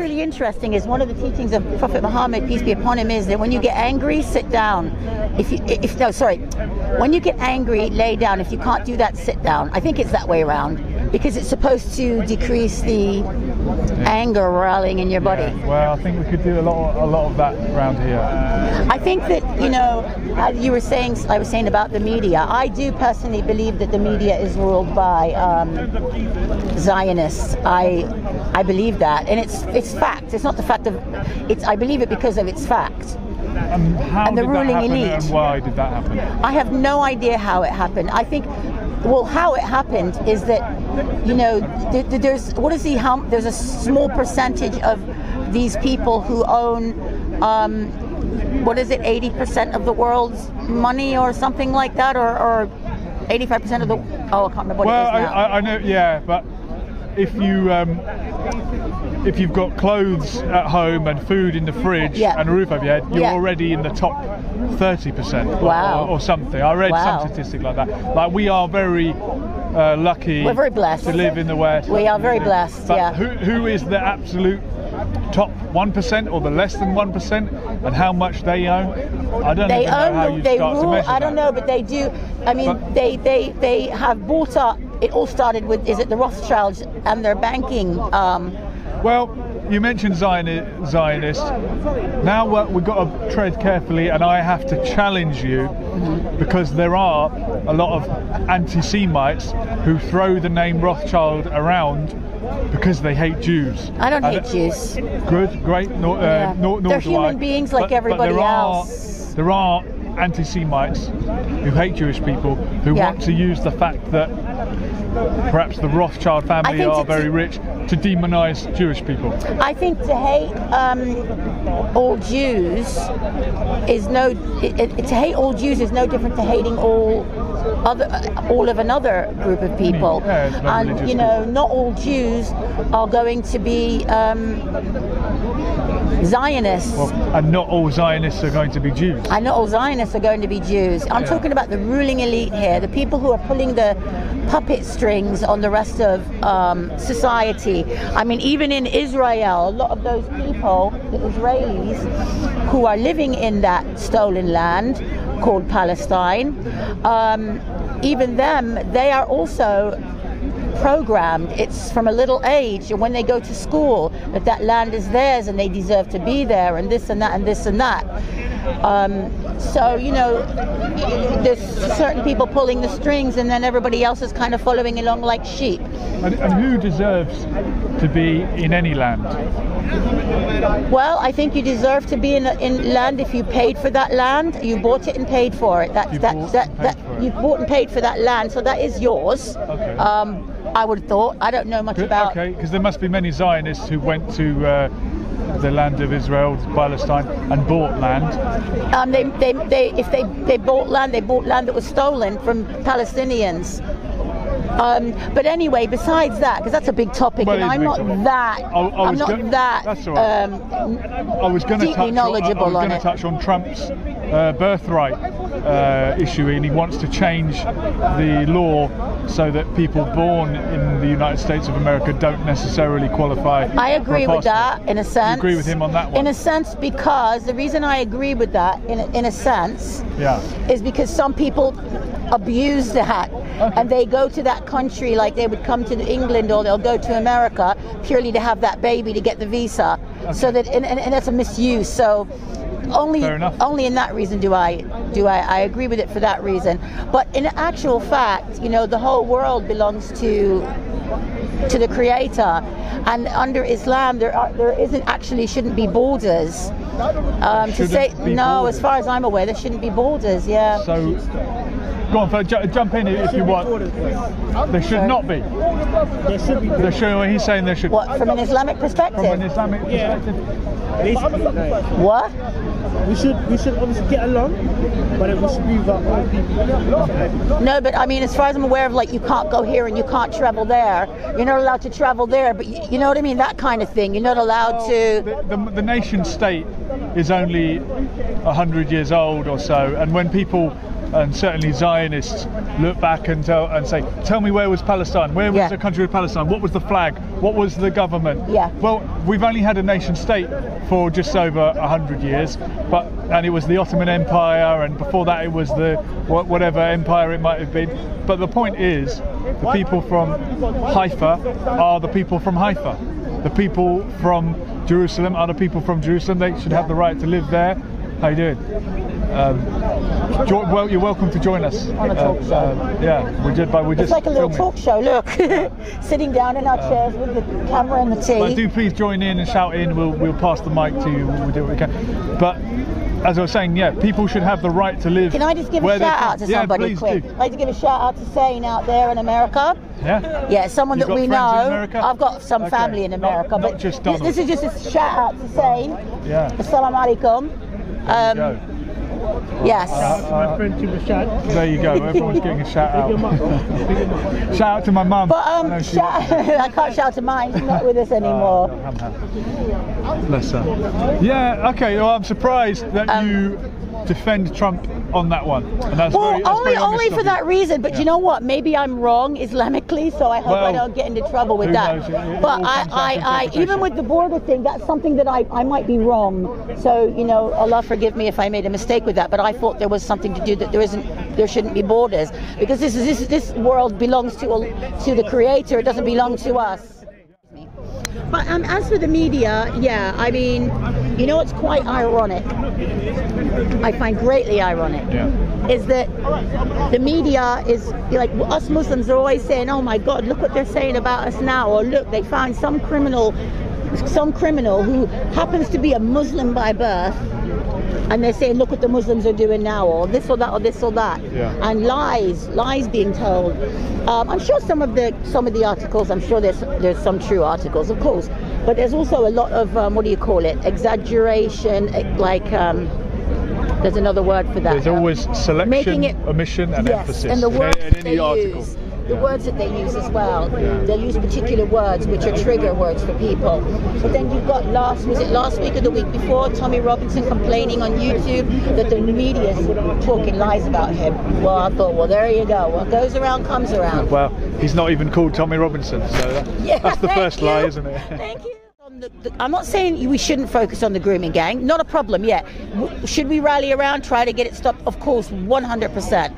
really interesting is one of the teachings of Prophet Muhammad, peace be upon him, is that when you get angry, sit down. When you get angry, lay down. If you can't do that, sit down. I think it's that way around, because it's supposed to decrease the anger rallying in your body. Yeah. Well, I think we could do a lot of that around here. I think that, as I was saying about the media, I do personally believe that the media is ruled by Zionists. I believe that, and it's fact. It's not the fact of it's. I believe it because of its fact. How and the did ruling that happen, elite. and why did that happen? I have no idea how it happened. I think, how it happened is that, there's a small percentage of these people who own, 80% of the world's money or something like that, or 85% of the. Oh, I can't remember what it is now. I know, yeah, but if you've got clothes at home and food in the fridge and a roof over your head, you're already in the top 30%. Wow. Or something. I read some statistic like that. Like, we are very lucky. We're very blessed to live in the West. We are very blessed. But who is the absolute top 1% or the less than 1%, and how much they own? I don't know how you start to measure that. I don't know, but they do. I mean, they have bought up. It all started with, is it the Rothschilds and their banking? Well, you mentioned Zionists. Now we've got to tread carefully, and I have to challenge you, because there are a lot of anti-Semites who throw the name Rothschild around because they hate Jews. I don't hate Jews. Good, great. They're human beings like everybody else. There are anti-Semites who hate Jewish people, who want to use the fact that perhaps the Rothschild family are very rich to demonize Jewish people. I think to hate all Jews is to hate all Jews is no different to hating all of another group of people. And not all Jews are going to be Zionists. And not all Zionists are going to be Jews. And not all Zionists are going to be Jews. I'm talking about the ruling elite here, the people who are pulling the puppet strings on the rest of society. I mean, even in Israel, a lot of those people, the Israelis, who are living in that stolen land called Palestine, even them, they are also programmed. It's from a little age, and when they go to school, that land is theirs and they deserve to be there, and this and that and this and that. So there's certain people pulling the strings, and then everybody else is kind of following along like sheep. And who deserves to be in any land? Well, I think you deserve to be in land if you paid for that land. You bought it and paid for it. You bought and paid for that land, so that is yours. Okay. I would have thought. I don't know much about. Okay, because there must be many Zionists who went to the land of Israel, Palestine, and bought land. If they bought land, they bought land that was stolen from Palestinians. But anyway, besides that, because that's a big topic, and I'm not that deeply knowledgeable on it. I was going to touch on Trump's birthright issue, and he wants to change the law so that people born in the United States of America don't necessarily qualify. I agree with that in a sense. You agree with him on that one? In a sense, because the reason I agree with that, in a sense, is because some people abuse that, and they go to that country like they would come to England, or they'll go to America purely to have that baby to get the visa. So that and that's a misuse. So only in that reason do I agree with it, for that reason. But in actual fact, the whole world belongs to the Creator, and under Islam shouldn't be borders. As far as I'm aware, there shouldn't be borders. Yeah. So go on, jump in if you want. There should not be. There should be. He's saying there should. What, from an Islamic perspective? From an Islamic perspective. Basically, what? We should obviously get along, but we should move up all people. No, but I mean, as far as I'm aware of, like, you can't go here and you can't travel there. You're not allowed to travel there, but you know what I mean? That kind of thing. You're not allowed to. The nation state is only 100 years old or so, and when people and certainly Zionists look back and say, tell me, where was Palestine? Where was the country of Palestine? What was the flag? What was the government? Yeah. Well, we've only had a nation state for just over 100 years, and it was the Ottoman Empire, and before that it was the whatever empire it might have been. But the point is, the people from Haifa are the people from Haifa. The people from Jerusalem are the people from Jerusalem. They should have the right to live there. How you doing? Well, you're welcome to join us on a talk show. We're just it's like a little filming. talk show. Look, sitting down in our chairs with the camera and the tea. But do please join in and shout in. We'll pass the mic to you. We'll do what we can. But as I was saying, people should have the right to live. Can I just give a shout out to somebody quick? Do. I'd like to give a shout out to Sane out there in America. Yeah? Yeah, someone You've that got we friends know. in America? I've got some family in America. Not but just Donald. This is just a shout out to Sane. Yeah. Assalamu alaikum. Yes. My friend to Rashad. There you go. Everyone's getting a shout out. Shout out to my mum. But I can't shout to mine. She's not with us anymore. Bless her. Yeah. Okay. Well, I'm surprised that you defend Trump on that one, and that's very only for that reason. But you know what? Maybe I'm wrong Islamically, so I hope I don't get into trouble with that. But I even with the border thing, that's something that I might be wrong. So Allah forgive me if I made a mistake with that. But I thought there was something to do that there shouldn't be borders, because this world belongs to the Creator. It doesn't belong to us. But as for the media, I mean, it's quite ironic. I find greatly ironic is that the media is like, us Muslims are always saying, oh my God, look what they're saying about us now, or look, they found some criminal who happens to be a Muslim by birth, and they're saying, look what the Muslims are doing now, or this or that, or this or that, and lies being told. I'm sure some of the articles, I'm sure there's some true articles, of course, but there's also a lot of exaggeration, like there's another word for that. There's always selection, omission, and emphasis and the words in any article. Use. The words that they use as well. They use particular words which are trigger words for people. But then you've got last week or the week before, Tommy Robinson complaining on YouTube that the media is talking lies about him. Well, I thought, well, there you go. What goes around comes around. Well, he's not even called Tommy Robinson, so that's the first lie, isn't it? Thank you. I'm not saying we shouldn't focus on the grooming gang. Not a problem yet. Should we rally around, try to get it stopped? Of course, 100%.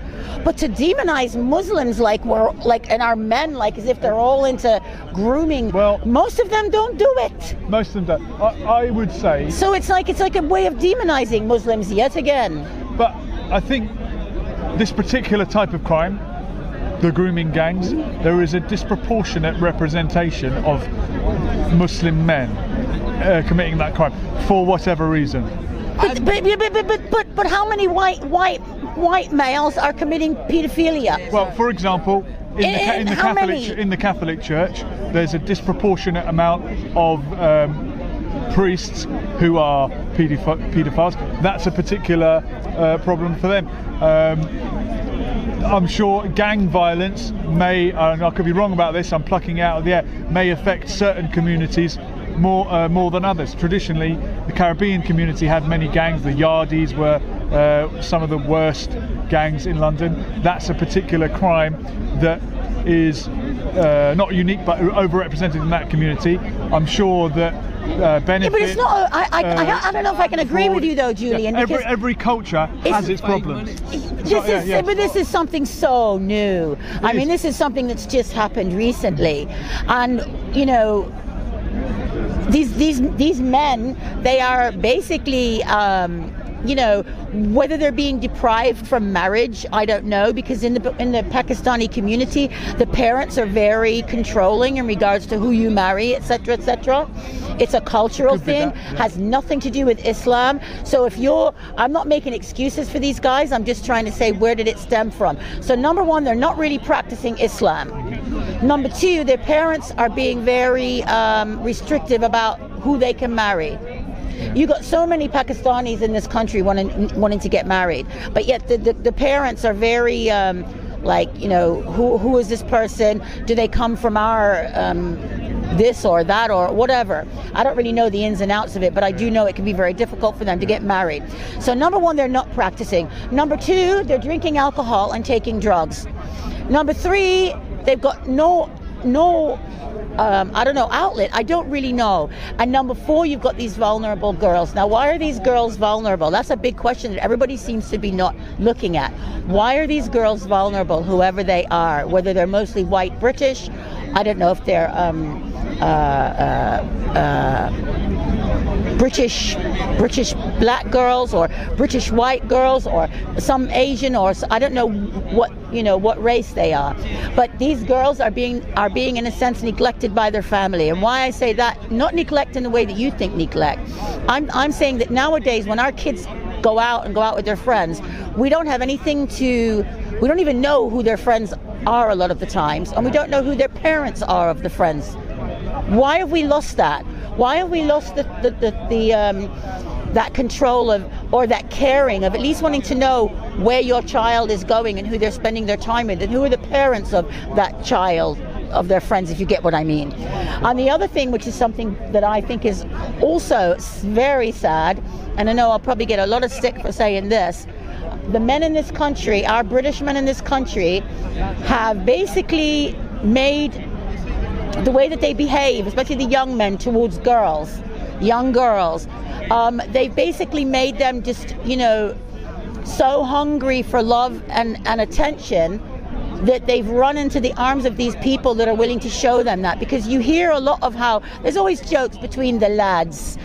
But to demonize Muslims and our men like as if they're all into grooming, well, most of them don't do it. Most of them don't. I would say. So it's like a way of demonizing Muslims yet again. But I think this particular type of crime, the grooming gangs, there is a disproportionate representation of Muslim men committing that crime for whatever reason. But how many white males are committing paedophilia? Well, for example, in the Catholic Church, there's a disproportionate amount of priests who are paedophiles. That's a particular problem for them. I'm sure gang violence may, and I could be wrong about this, I'm plucking out of the air, may affect certain communities more than others. Traditionally, the Caribbean community had many gangs. The Yardies were some of the worst gangs in London. That's a particular crime that is not unique but overrepresented in that community. I'm sure that benefit. Yeah, but it's not. I don't know if I can agree with you though, Julian. Every culture has its problems. But this is something so new. I mean, this is something that's just happened recently, and these men, they are basically. Whether they're being deprived from marriage, I don't know, because in the Pakistani community, the parents are very controlling in regards to who you marry, etc., etc. It's a cultural thing, has nothing to do with Islam. So I'm not making excuses for these guys, I'm just trying to say, where did it stem from? So number one, they're not really practicing Islam. Number two, their parents are being very restrictive about who they can marry. You got so many Pakistanis in this country wanting to get married, but yet the parents are very who is this person? Do they come from our this or that or whatever. I don't really know the ins and outs of it, but I do know it can be very difficult for them to get married. So number one, they're not practicing. Number two, they're drinking alcohol and taking drugs. Number three, they've got no I don't know, outlet. I don't really know. And number four, you've got these vulnerable girls. Now, why are these girls vulnerable? That's a big question that everybody seems to be not looking at. Why are these girls vulnerable, whoever they are, whether they're mostly white British, I don't know if they're British black girls or British white girls or some Asian, or I don't know what race they are, but these girls are being in a sense neglected by their family. And why I say that, not neglect in the way that you think neglect. I'm saying that nowadays when our kids go out with their friends, we don't have anything we don't even know who their friends are a lot of the times, and we don't know who their parents are of the friends. Why have we lost that? Why have we lost that control of, or that caring of at least wanting to know where your child is going and who they're spending their time with and who are the parents of that child, of their friends, if you get what I mean. And the other thing, which is something that I think is also very sad, and I know I'll probably get a lot of stick for saying this, the men in this country, our British men in this country, have basically made the way that they behave, especially the young men towards young girls, they've basically made them just, so hungry for love and attention that they've run into the arms of these people that are willing to show them that. Because you hear a lot of how there's always jokes between the lads,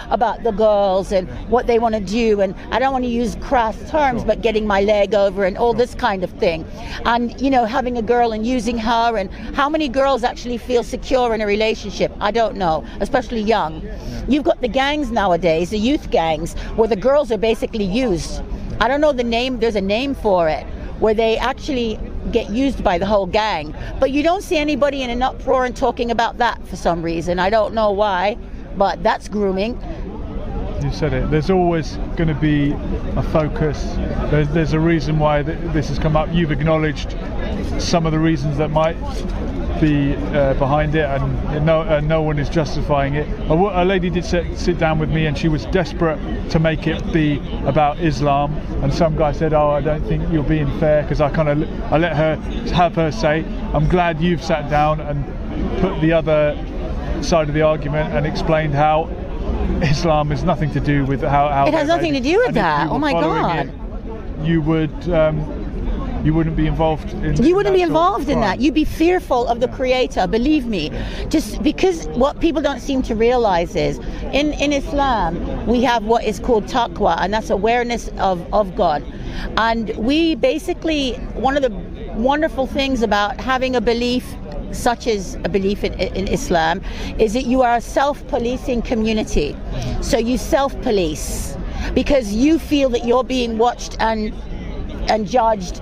about the girls and what they want to do, and I don't want to use crass terms, but getting my leg over and all this kind of thing, and having a girl and using her. And how many girls actually feel secure in a relationship? I don't know, especially young. You've got the gangs nowadays, the youth gangs, where the girls are basically used. I don't know the name, there's a name for it, where they actually get used by the whole gang. But you don't see anybody in an uproar and talking about that for some reason. I don't know why, but that's grooming. You said it. There's always going to be a focus. There's a reason why this has come up. You've acknowledged some of the reasons that might be behind it, and no one is justifying it. A lady did sit down with me, and she was desperate to make it be about Islam, and some guy said, "Oh, I don't think you're being fair," because I let her have her say. I'm glad you've sat down and put the other side of the argument and explained how Islam has nothing to do with how it has nothing to do with that. Oh my God! You wouldn't be involved in. You wouldn't be involved in that. You'd be fearful of the Creator. Believe me, just because what people don't seem to realize is in Islam we have what is called taqwa, and that's awareness of God. And we basically, one of the wonderful things about having a belief such as a belief in Islam is that you are a self-policing community. So you self-police because you feel that you're being watched and judged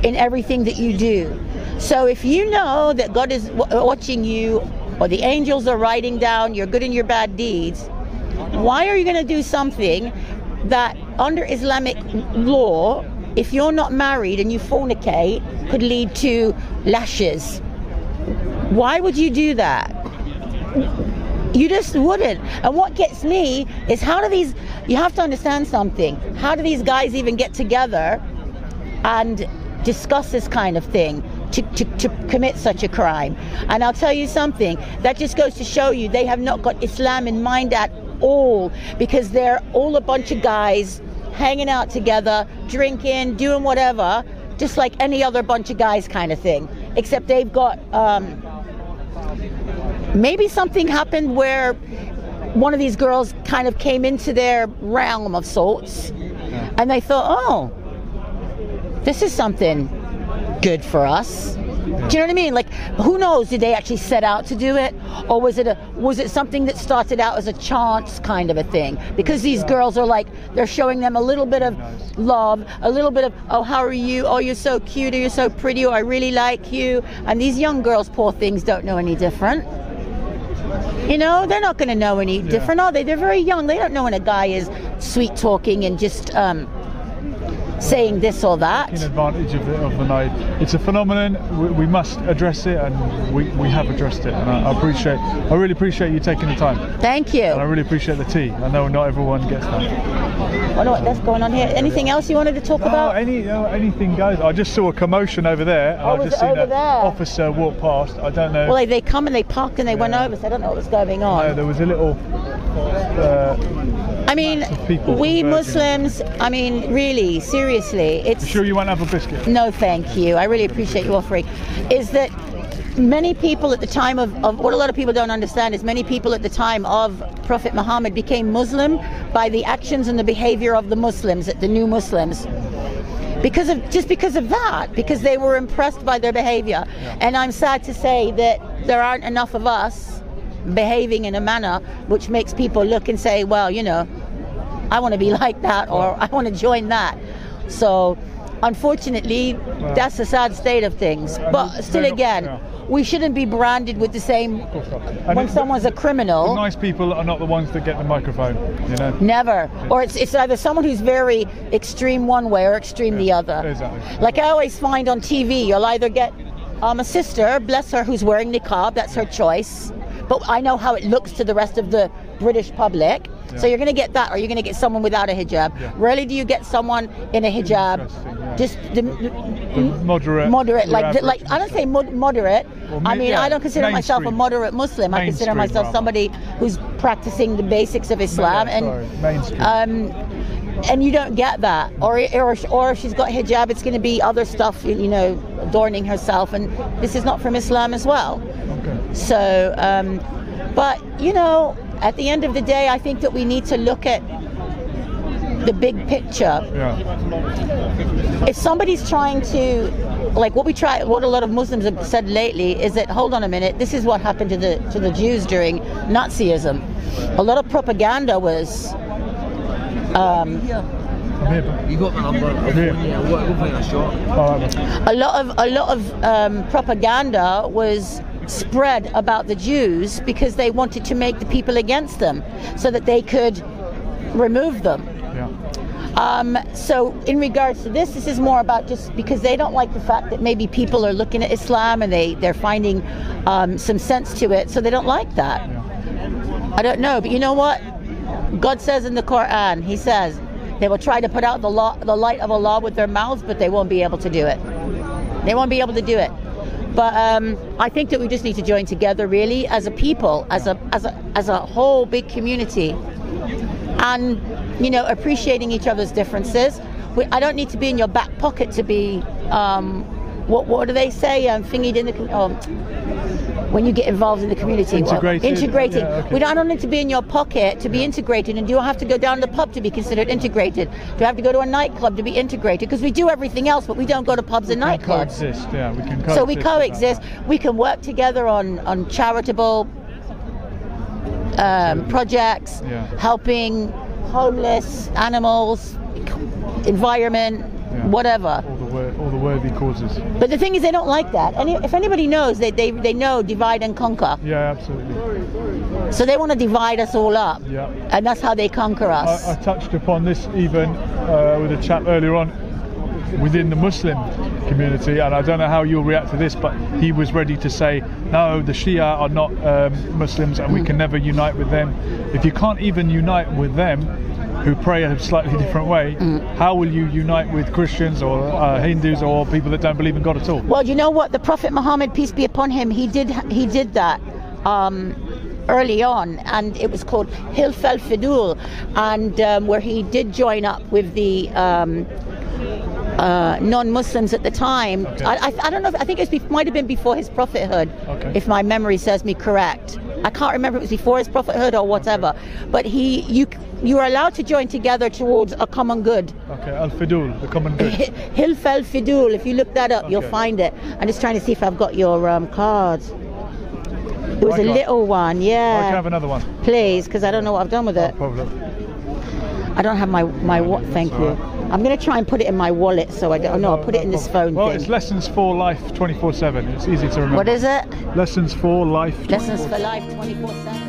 in everything that you do. So if you know that God is watching you, or the angels are writing down your good and your bad deeds, why are you going to do something that under Islamic law, if you're not married and you fornicate, could lead to lashes? Why would you do that? You just wouldn't. And what gets me is you have to understand something. How do these guys even get together and discuss this kind of thing to commit such a crime? And I'll tell you something, that just goes to show you they have not got Islam in mind at all, because they're all a bunch of guys hanging out together, drinking, doing whatever, just like any other bunch of guys kind of thing, except they've got maybe something happened where one of these girls kind of came into their realm of sorts, and they thought, oh, this is something good for us. Do you know what I mean? Like, who knows? Did they actually set out to do it, or was it something that started out as a chance kind of a thing? Because these girls are like, they're showing them a little bit of love, a little bit of, oh, how are you? Oh, you're so cute, or you're so pretty, or I really like you. And these young girls, poor things, don't know any different. They're not going to know any different, are they? They're very young. They don't know when a guy is sweet talking and just saying this or that. taking advantage of the night. It's a phenomenon. We must address it, and we have addressed it. And I really appreciate you taking the time. Thank you. And I really appreciate the tea. I know not everyone gets that. Wonder what that's going on here. Anything else you wanted to talk about? Anything goes. I just saw a commotion over there, and I've just seen an officer walk past. I don't know. Well, they come and they parked and they went over, so I don't know what was going on. No, there was a little. I mean, we Muslims, I mean, really, seriously, it's... You sure you won't have a biscuit? No, thank you. I really appreciate you offering. Is that many people at the time of what a lot of people don't understand is many people at the time of Prophet Muhammad became Muslim by the actions and the behavior of the Muslims, the new Muslims. Because of that, because they were impressed by their behavior. Yeah. And I'm sad to say that there aren't enough of us behaving in a manner which makes people look and say, well, you know, I want to be like that, or I want to join that. So unfortunately, that's the sad state of things. But still, again, we shouldn't be branded with the same when someone's a criminal. The nice people are not the ones that get the microphone, you know. Never. Or it's either someone who's very extreme one way or extreme the other. Exactly. Like I always find on TV, you'll either get a sister, bless her, who's wearing niqab, that's her choice. But I know how it looks to the rest of the British public. Yeah. So you're going to get that, or you're going to get someone without a hijab. Yeah. Rarely do you get someone in a hijab. Just the moderate, like I don't say moderate. I mean, I don't consider myself a moderate Muslim. I consider myself somebody who's practicing the basics of Islam. And you don't get that, or if she's got hijab, it's going to be other stuff, you know, adorning herself, and this is not from Islam as well. Okay. So, but you know, at the end of the day, I think that we need to look at the big picture. Yeah. If somebody's trying to, like what a lot of Muslims have said lately is that, hold on a minute, this is what happened to the Jews during Nazism. A lot of propaganda was. You got the number. A lot of propaganda was spread about the Jews because they wanted to make the people against them so that they could remove them. Yeah. So in regards to this is more about just because they don't like the fact that maybe people are looking at Islam and they're finding some sense to it, so they don't like that. Yeah. I don't know, but you know what? God says in the Quran, He says, they will try to put out the light of Allah with their mouths, but they won't be able to do it. They won't be able to do it. But I think that we just need to join together, really, as a people, as a whole big community, and you know, appreciating each other's differences. I don't need to be in your back pocket to be what do they say? Thingied in the when you get involved in the community. Integrated. Yeah, okay. I don't need to be in your pocket to be integrated, and do I have to go down to the pub to be considered integrated? Do I have to go to a nightclub to be integrated? Because we do everything else, but we don't go to pubs and nightclubs. Coexist, yeah, we can coexist. So we coexist. We can work together on charitable projects, helping homeless, animals, environment, whatever. All the worthy causes. But the thing is, they don't like that. And if anybody knows, they know divide and conquer. Yeah, absolutely. So they want to divide us all up. Yeah. And that's how they conquer us. I touched upon this even with a chap earlier on within the Muslim community, and I don't know how you'll react to this, but he was ready to say, no, the Shia are not Muslims and we can never unite with them. If you can't even unite with them, who pray a slightly different way, how will you unite with Christians or Hindus or people that don't believe in God at all? Well, you know what? The Prophet Muhammad, peace be upon him, he did that early on, and it was called Hilf al-Fidul, and where he did join up with the non-Muslims at the time. Okay. I don't know, I think it might have been before his prophethood, if my memory serves me correct. I can't remember if it was before his prophethood or whatever, but you are allowed to join together towards a common good. Okay, al-Fidul, the common good. Hilf al-Fidul, if you look that up, you'll find it. I'm just trying to see if I've got your card. It was a little one, yeah. I can have another one. Please, because I don't know what I've done with it. No problem. I don't have my thank you. I'm going to try and put it in my wallet, so I don't know. I'll put it in this phone Well, thing. it's Lessons for Life 24/7. It's easy to remember. What is it? Lessons for Life 24/7. Lessons for Life 24/7.